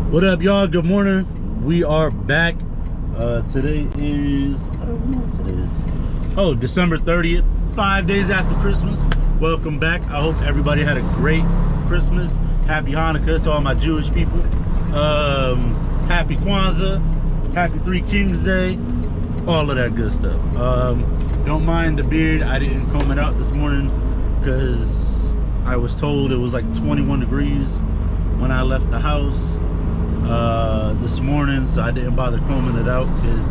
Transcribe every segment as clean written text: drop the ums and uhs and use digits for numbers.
What up, y'all? Good morning. We are back. Today is, I don't know what today is. Oh, December 30th, 5 days after Christmas. Welcome back. I hope everybody had a great Christmas. Happy Hanukkah to all my Jewish people. Happy Kwanzaa. Happy Three Kings Day. All of that good stuff. Don't mind the beard. I didn't comb it out this morning because I was told it was like 21 degrees when I left the house this morning, so I didn't bother combing it out because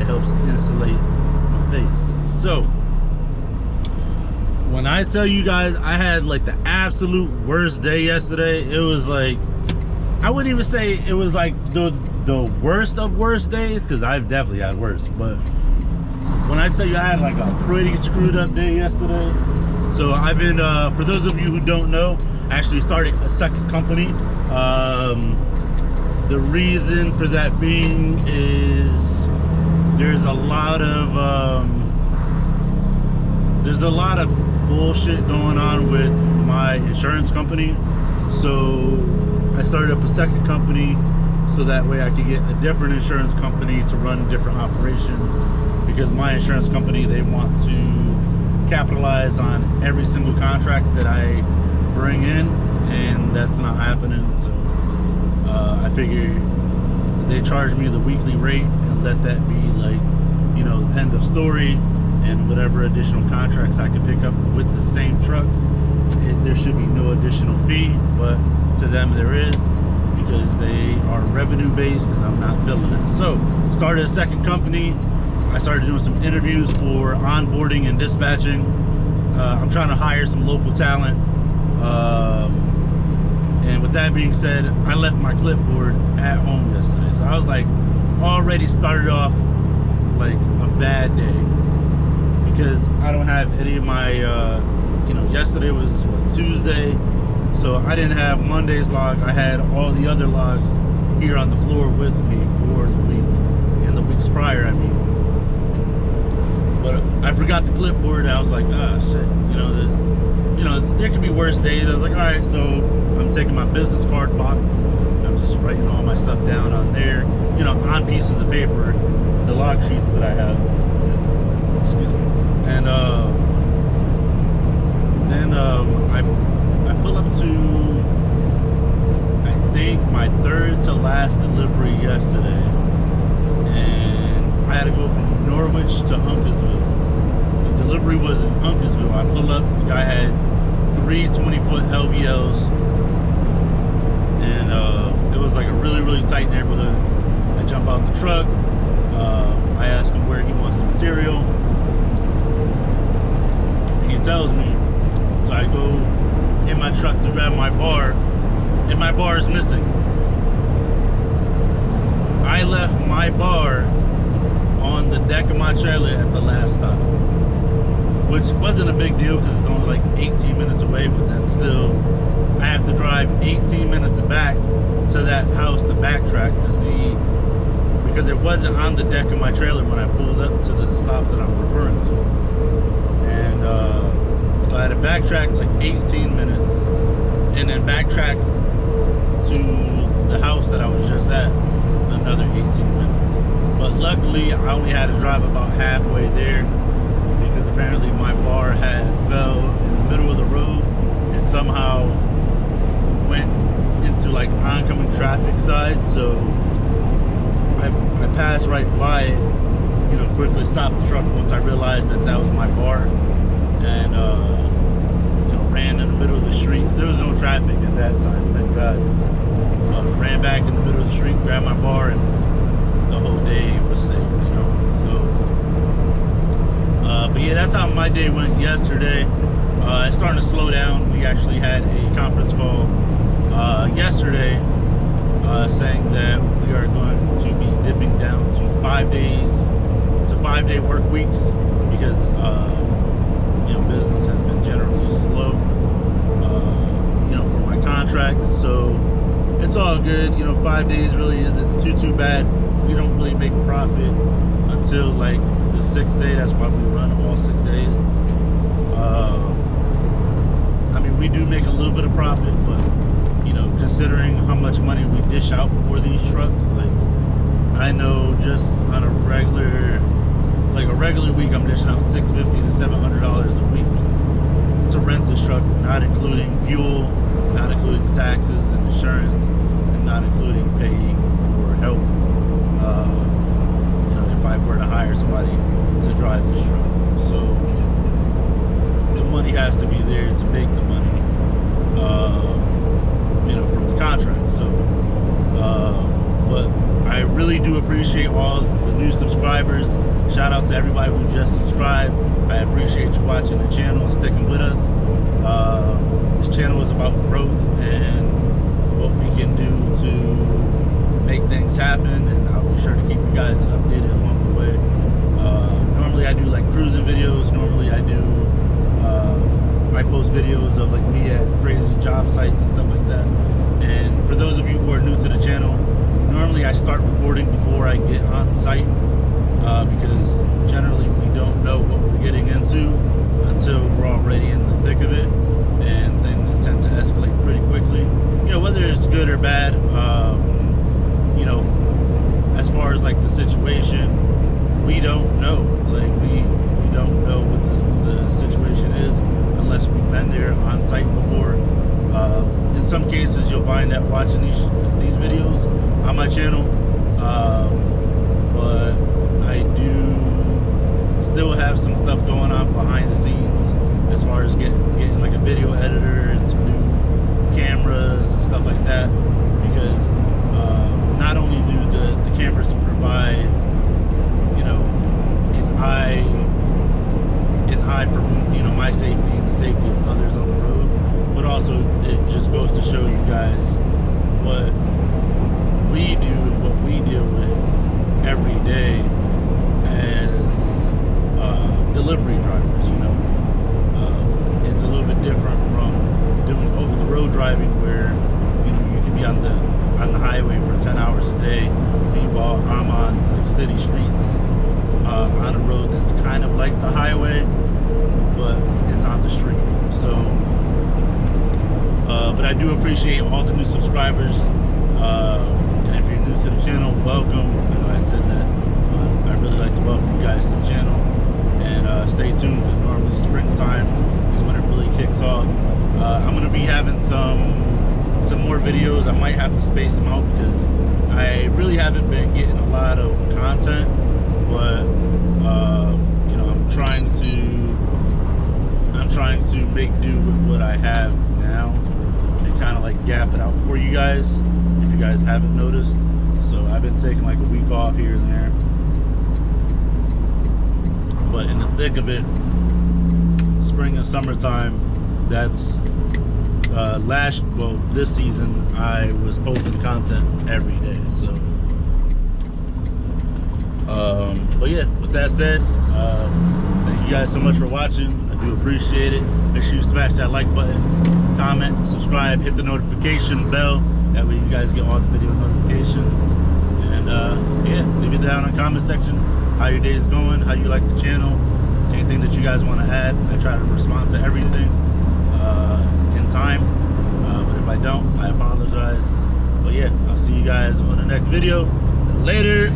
it helps insulate my face. So when I tell you guys I had like the absolute worst day yesterday, it was like, I wouldn't even say it was like the worst of worst days, because I've definitely had worse, but when I tell you I had like a pretty screwed up day yesterday. So I've been, for those of you who don't know, I actually started a second company. The reason for that being is there's a lot of bullshit going on with my insurance company. So I started up a second company so that way I could get a different insurance company to run different operations, because my insurance company, they want to capitalize on every single contract that I bring in, and that's not happening. So I figured they charge me the weekly rate and let that be like, you know, end of story, and whatever additional contracts I can pick up with the same trucks, there should be no additional fee, but to them there is, because they are revenue based and I'm not feeling it. So started a second company. I started doing some interviews for onboarding and dispatching. I'm trying to hire some local talent. And with that being said, I left my clipboard at home yesterday. So I was like, already started off like a bad day, because I don't have any of my, you know, yesterday was what, Tuesday. So I didn't have Monday's log. I had all the other logs here on the floor with me for the week and the weeks prior, I mean. But I forgot the clipboard. I was like, ah, shit. You know, there could be worse days. I was like, all right, so I'm taking my business card box. I'm just writing all my stuff down on there, you know, on pieces of paper, the log sheets that I have. Excuse me. And then I pull up to, I think, my third to last delivery yesterday, and I had to go from Norwich to Uncasville. The delivery was in Uncasville. I pull up, the guy had 3 20-foot LVLs, and it was like a really tight neighborhood. I jump out the truck. I ask him where he wants the material. He tells me. So I go in my truck to grab my bar, and my bar is missing. I left my bar on the deck of my trailer at the last stop, which wasn't a big deal because it's only like 18 minutes away, but then still, I have to drive 18 minutes back to that house to backtrack to see, because it wasn't on the deck of my trailer when I pulled up to the stop that I'm referring to. And so I had to backtrack like 18 minutes and then backtrack to the house that I was just at another 18 minutes. But luckily, I only had to drive about halfway there, because apparently my bar had fell in the middle of the road and somehow went into like oncoming traffic side. So I passed right by it, you know, quickly stopped the truck once I realized that that was my bar, and you know, ran in the middle of the street. There was no traffic at that time, thank God. Ran back in the middle of the street, grabbed my bar, and the whole day was safe, you know. So but yeah, that's how my day went yesterday. It's starting to slow down. We actually had a conference call yesterday saying that we are going to be dipping down to 5 days, to 5-day work weeks, because you know, business has been generally slow, you know, for my contract. So it's all good. You know, 5 days really isn't too bad. We don't really make profit until like the 6th day. That's why we run all 6 days. I mean, we do make a little bit of profit, but you know, considering how much money we dish out for these trucks, like I know just on a regular week, I'm dishing out $650 to $700 a week to rent this truck, not including fuel, not including taxes and insurance, and not including paying for help. You know, if I were to hire somebody to drive this truck, so the money has to be there to make the money. You know, from the contract. So, but I really do appreciate all the new subscribers. Shout out to everybody who just subscribed. I appreciate you watching the channel and sticking with us. This channel is about growth and what we can do to make things happen, and I'll be sure to keep you guys updated along the way. Normally I do like cruising videos. Normally I do I post videos of like me at crazy job sites and stuff like that. And for those of you who are new to the channel, normally I start recording before I get on site, because generally we don't know what we're getting into until we're already in the thick of it, and things tend to escalate pretty quickly. You know, whether it's good or bad, you know, as far as like the situation, we don't know. Like we don't know what the situation is unless we've been there on site before. In some cases, you'll find that watching these videos on my channel, but I do still have some stuff going on behind the scenes as far as getting like a video editor and some new cameras and stuff like that, because not only do the cameras provide, you know, an eye for, you know, my safety and the safety of others on the road, but also it just goes to show you guys what we do and what we deal with every day as delivery drivers. You know, it's a little bit different from doing over-the-road driving, where, you know, you can be on the highway for 10 hours a day. Meanwhile, I'm on like city streets on a road that's kind of like the highway, but it's on the street. So, but I do appreciate all the new subscribers. And if you're new to the channel, welcome. I know I said that, but I really like to welcome you guys to the channel. And stay tuned, because normally springtime is when it really kicks off. I'm going to be having some more videos. I might have to space them out because I really haven't been getting a lot of content, but you know, I'm trying to make do with what I have now and kind of like gap it out for you guys, if you guys haven't noticed. So I've been taking like a week off here and there, but in the thick of it, spring and summertime, that's this season I was posting content every day. So but yeah, with that said, thank you guys so much for watching. I do appreciate it. Make sure you smash that like button, comment, subscribe, hit the notification bell. That way you guys get all the video notifications. And yeah, leave it down in the comment section how your day is going, how you like the channel, anything that you guys want to add. I try to respond to everything in time, but if I don't, I apologize. But yeah, I'll see you guys on the next video. Later.